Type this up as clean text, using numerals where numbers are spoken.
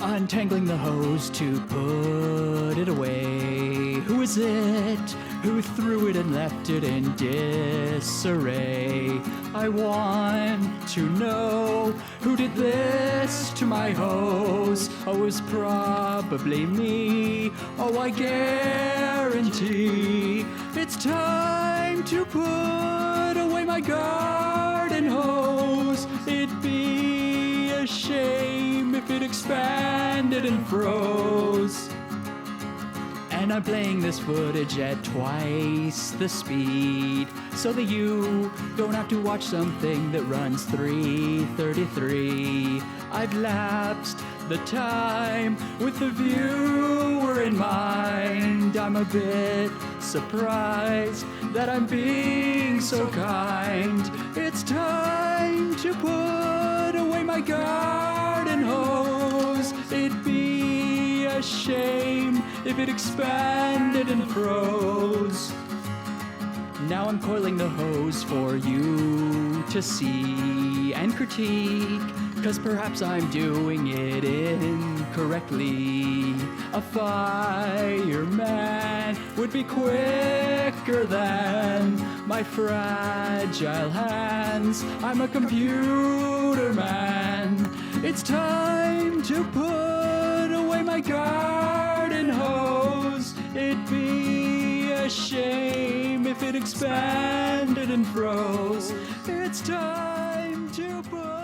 Untangling the hose to put it away. Who is it who threw it and left it in disarray? I want to know who did this to my hose. Oh, it's probably me. Oh, I guarantee it's time to put away my garden hose. It'd be a shame if it expanded and froze. And I'm playing this footage at twice the speed, so that you don't have to watch something that runs 3:33. I've lapsed the time with the viewer in mind. I'm a bit surprised that I'm being so kind. It's time to put away my garden hose. It'd be a shame if it expanded and froze. Now I'm coiling the hose for you to see and critique, 'cause perhaps I'm doing it incorrectly. A fireman would be quicker than my fragile hands. I'm a computer man. It's time to put away my garden hose. It'd be a shame if it expanded and froze. It's time to put